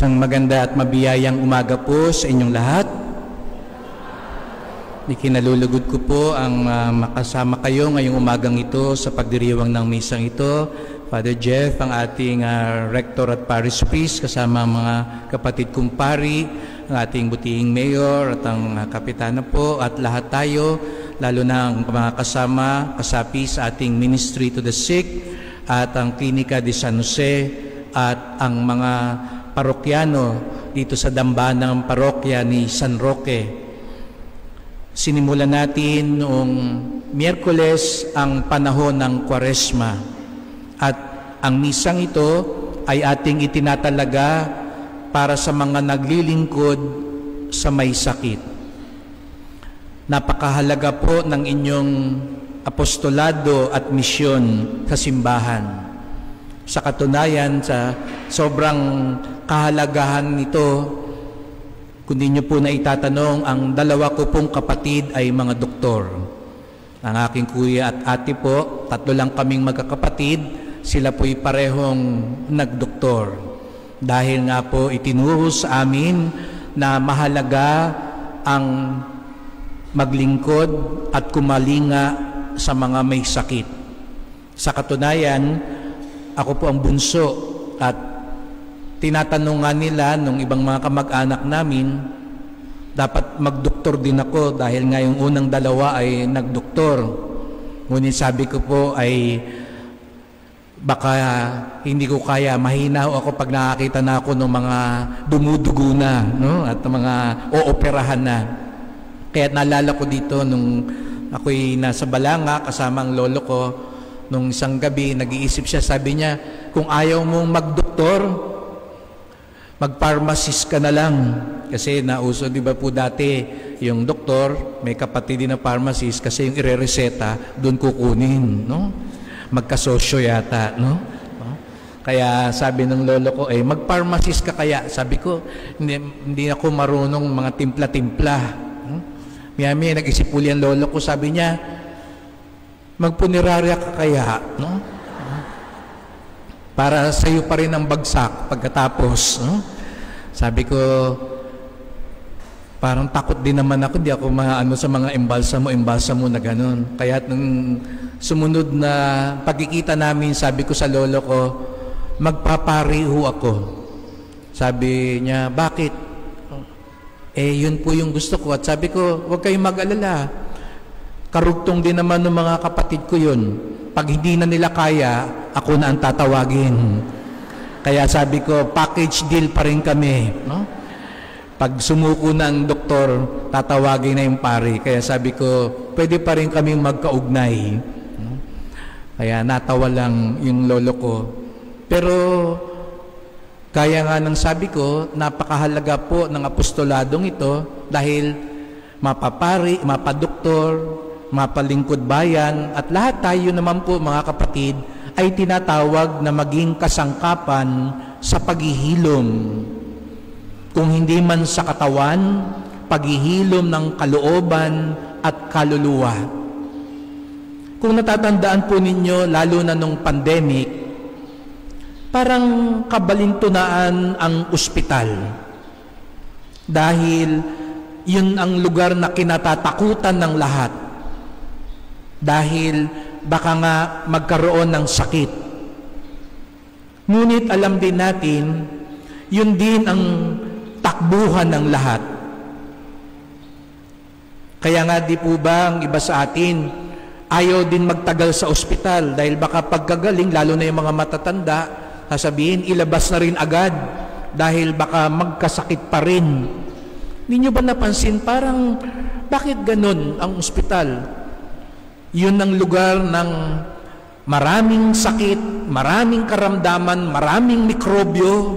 Isang maganda at mabiyayang umaga po sa inyong lahat. Ikinalulugod ko po ang makasama kayo ngayong umagang ito sa pagdiriwang ng misang ito. Father Jeff, ang ating rector at parish priest, kasama ang mga kapatid kong pari, ang ating butihing mayor at ang kapitana po, at lahat tayo, lalo na ang mga kasapi sa ating ministry to the sick at ang Klinika de San Jose at ang mga parokyano dito sa dambanang parokya ni San Roque. Sinimulan natin noong Miyerkules ang panahon ng Kwaresma at ang misang ito ay ating itinatalaga para sa mga naglilingkod sa may sakit. Napakahalaga po ng inyong apostolado at misyon sa simbahan. Sa katunayan, sa sobrang kahalagahan nito, kung di nyo po na itatanong, ang dalawa ko pong kapatid ay mga doktor. Ang aking kuya at ate po, 3 lang kaming magkakapatid, sila po'y parehong nagdoktor. Dahil nga po itinuro sa amin na mahalaga ang maglingkod at kumalinga sa mga may sakit. Sa katunayan, ako po ang bunso at tinatanong nga nila nung ibang mga kamag-anak namin, dapat magdoktor din ako dahil nga yung unang dalawa ay nagdoktor. Ngunit sabi ko po ay baka hindi ko kaya, mahina ako pag nakakita na ako ng mga dumudugo na, no? At mga ooperahan na. Kaya naalala ko dito nung ako'y nasa Balanga kasama ang lolo ko, nung isang gabi nag-iisip siya, sabi niya, kung ayaw mong magdoktor, mag-pharmacist ka na lang. Kasi nauso, di ba po dati, yung doktor, may kapatid din na pharmacist kasi yung ire-reseta, doon kukunin, no? Magkasosyo yata, no? Kaya sabi ng lolo ko, mag-pharmacist ka kaya? Sabi ko, hindi ako marunong mga timpla-timpla. Miyami, nag-isip uli ang lolo ko, sabi niya, magpunerarya ka kaya, no? Para sa iyo pa rin ang bagsak pagkatapos, no? Sabi ko, parang takot din naman ako, di ako maano sa mga embalsamo na ganun. Kaya nung sumunod na pagkikita namin, sabi ko sa lolo ko, magpapariho ako. Sabi niya, bakit? Yun po yung gusto ko. At sabi ko, huwag kayong mag-alala. Karugtong din naman ng mga kapatid ko yun. Pag hindi na nila kaya, ako na ang tatawagin. Kaya sabi ko, package deal pa rin kami. No? Pag sumuko na ang doktor, tatawagin na yung pari. Kaya sabi ko, pwede pa rin kaming magkaugnay. No? Kaya natawa lang yung lolo ko. Pero, kaya nga nang sabi ko, napakahalaga po ng apostoladong ito dahil mapapari, mapadoktor, mapalingkod bayan, at lahat tayo naman po mga kapatid ay tinatawag na maging kasangkapan sa paghihilom. Kung hindi man sa katawan, paghihilom ng kalooban at kaluluwa. Kung natatandaan po ninyo, lalo na nung pandemic, parang kabalintunaan ang ospital. Dahil yun ang lugar na kinatatakutan ng lahat. Dahil baka nga magkaroon ng sakit. Ngunit alam din natin, yun din ang takbuhan ng lahat. Kaya nga di po ba ang iba sa atin, ayaw din magtagal sa ospital dahil baka pagkagaling, lalo na yung mga matatanda, sasabihin, ilabas na rin agad dahil baka magkasakit pa rin. Hindi nyo ba napansin, parang bakit ganun ang ospital? Yun ang lugar ng maraming sakit, maraming karamdaman, maraming mikrobyo,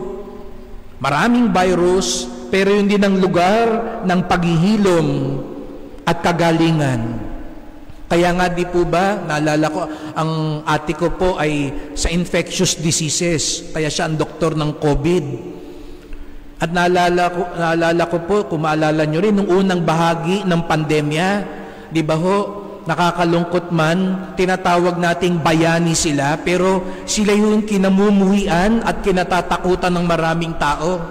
maraming virus, pero yun din ang lugar ng paghihilom at kagalingan. Kaya nga di po ba, naalala ko, ang ate ko po ay sa infectious diseases, kaya siya ang doktor ng COVID. At naalala ko po, kung maalala nyo rin, nung unang bahagi ng pandemya, di ba ho, nakakalungkot man, tinatawag nating bayani sila, pero sila yung kinamumuhian at kinatatakutan ng maraming tao.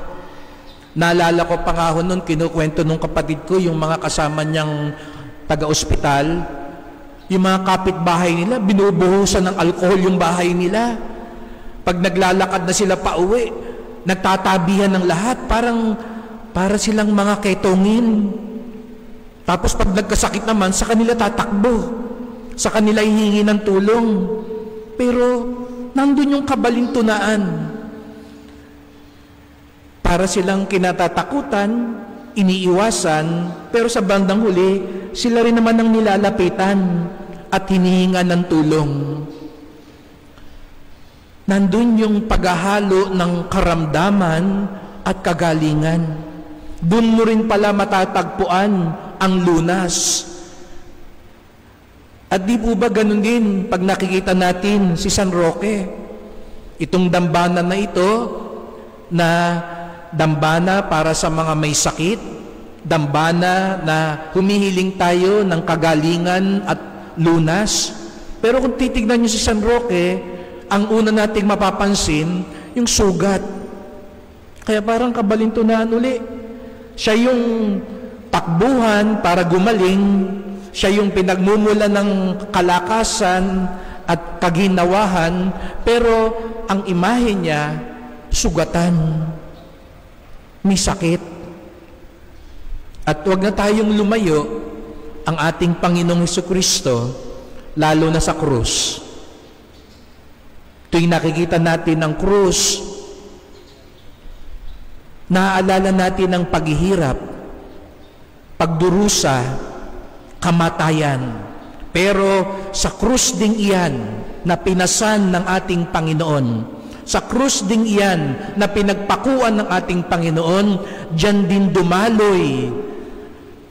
Naalala ko pa nga ho noon, kinukwento nung kapatid ko, yung mga kasama niyang taga-ospital, yung mga kapitbahay nila, binubuhusan ng alkohol yung bahay nila. Pag naglalakad na sila pa uwi, nagtatabihan ng lahat, para silang mga ketongin. Tapos pag nagkasakit naman, sa kanila tatakbo, sa kanila hihingi ng tulong. Pero nandun yung kabalintunaan. Para silang kinatatakutan, iniiwasan, pero sa bandang huli, sila rin naman ang nilalapitan at hinihinga ng tulong. Nandun yung paghahalo ng karamdaman at kagalingan. Doon mo rin pala matatagpuan ang lunas. At di po ba ganun din pag nakikita natin si San Roque? Itong dambana na ito na dambana para sa mga may sakit, dambana na humihiling tayo ng kagalingan at lunas. Pero kung titignan niyo si San Roque, ang una nating mapapansin, yung sugat. Kaya parang kabalintunaan uli. Siya yung takbuhan para gumaling, siya yung pinagmumula ng kalakasan at kaginawahan, pero ang imahe niya, sugatan. May sakit. At huwag na tayong lumayo ang ating Panginoong Hesukristo, lalo na sa krus. Tuwing nakikita natin ang krus, naaalala natin ang paghihirap, pagdurusa, kamatayan. Pero sa krus ding iyan na pinasan ng ating Panginoon, sa krus ding iyan na pinagpakuan ng ating Panginoon, diyan din dumaloy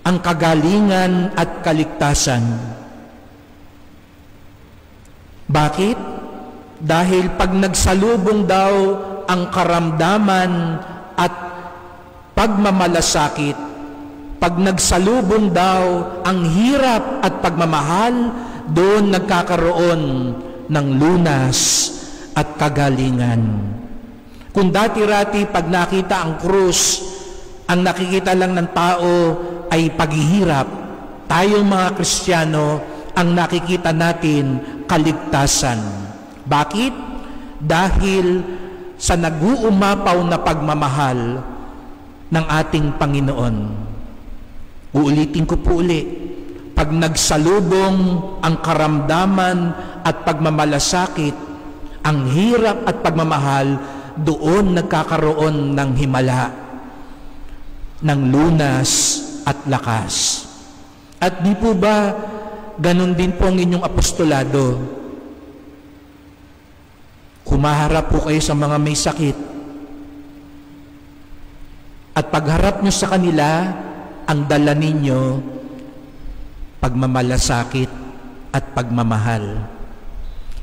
ang kagalingan at kaligtasan. Bakit? Dahil pag nagsalubong daw ang karamdaman at pagmamalasakit, pag nagsalubong daw ang hirap at pagmamahal, doon nagkakaroon ng lunas at kagalingan. Kung dati-rati pag nakita ang krus, ang nakikita lang ng tao ay paghihirap, tayong mga Kristiyano, ang nakikita natin kaligtasan. Bakit? Dahil sa nag-uumapaw na pagmamahal ng ating Panginoon. Uulitin ko po uli, pag nagsalubong ang karamdaman at pagmamalasakit, ang hirap at pagmamahal, doon nagkakaroon ng himala, ng lunas at lakas. At di po ba ganun din po ang inyong apostolado? Humaharap po kayo sa mga may sakit. At pagharap nyo sa kanila, ang dala ninyo, pagmamalasakit at pagmamahal.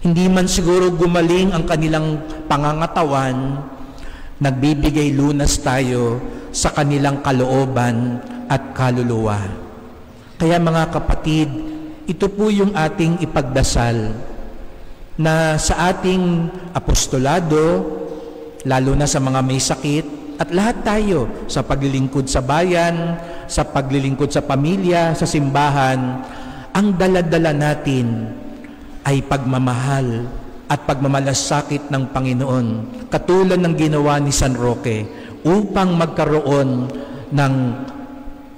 Hindi man siguro gumaling ang kanilang pangangatawan, nagbibigay lunas tayo sa kanilang kalooban at kaluluwa. Kaya mga kapatid, ito po yung ating ipagdasal na sa ating apostolado, lalo na sa mga may sakit, at lahat tayo sa paglilingkod sa bayan, sa paglilingkod sa pamilya, sa simbahan, ang dala-dala natin ay pagmamahal at pagmamalasakit ng Panginoon, katulad ng ginawa ni San Roque, upang magkaroon ng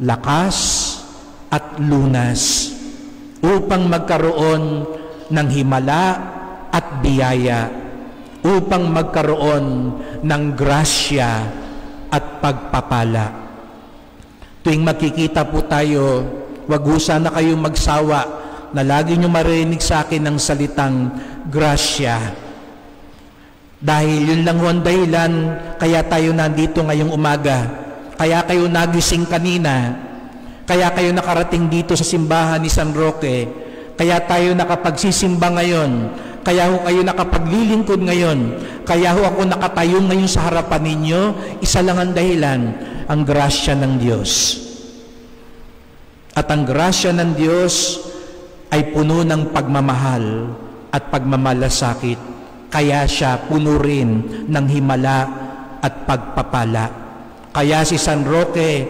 lakas at lunas, upang magkaroon ng himala at biyaya, upang magkaroon ng grasya at pagpapala. Tuwing makikita po tayo, wag ho sana kayong magsawa na lagi nyo marinig sa akin ng salitang grasya. Dahil yun lang ho ang dahilan kaya tayo nandito ngayong umaga, kaya kayo nagising kanina, kaya kayo nakarating dito sa simbahan ni San Roque, kaya tayo nakapagsisimba ngayon, kaya ho kayo nakapaglilingkod ngayon, kaya ho ako nakatayo ngayon sa harapan ninyo. Isa lang ang dahilan, ang grasya ng Diyos. At ang grasya ng Diyos ay puno ng pagmamahal at pagmamalasakit, kaya siya puno rin ng himala at pagpapala. Kaya si San Roque,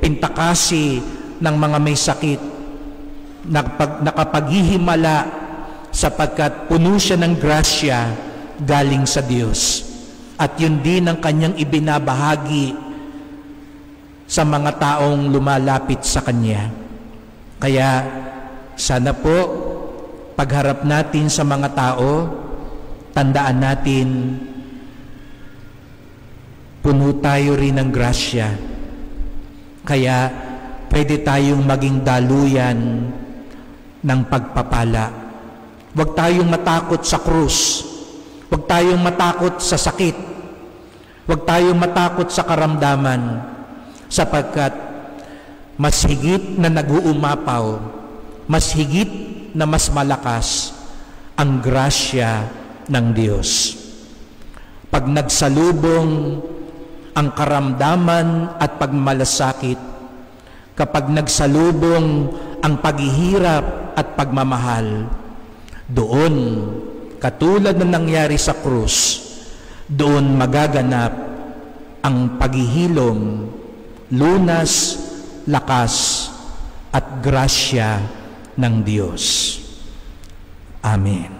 pintakasi ng mga may sakit, nakapaghihimala sapagkat puno siya ng grasya galing sa Diyos. At yun din ang kanyang ibinabahagi sa mga taong lumalapit sa Kanya. Kaya sana po, pagharap natin sa mga tao, tandaan natin, puno tayo rin ng grasya. Kaya pwede tayong maging daluyan ng pagpapala. Huwag tayong matakot sa krus. Huwag tayong matakot sa sakit. Huwag tayong matakot sa karamdaman. Sapagkat mas higit na nag-uumapaw, mas higit na mas malakas ang grasya ng Diyos. Pag nagsalubong ang karamdaman at pagmalasakit, kapag nagsalubong ang paghihirap at pagmamahal, doon, katulad ng nangyari sa krus, doon magaganap ang paghihilom, lunas, lakas, at grasya ng Diyos. Amen.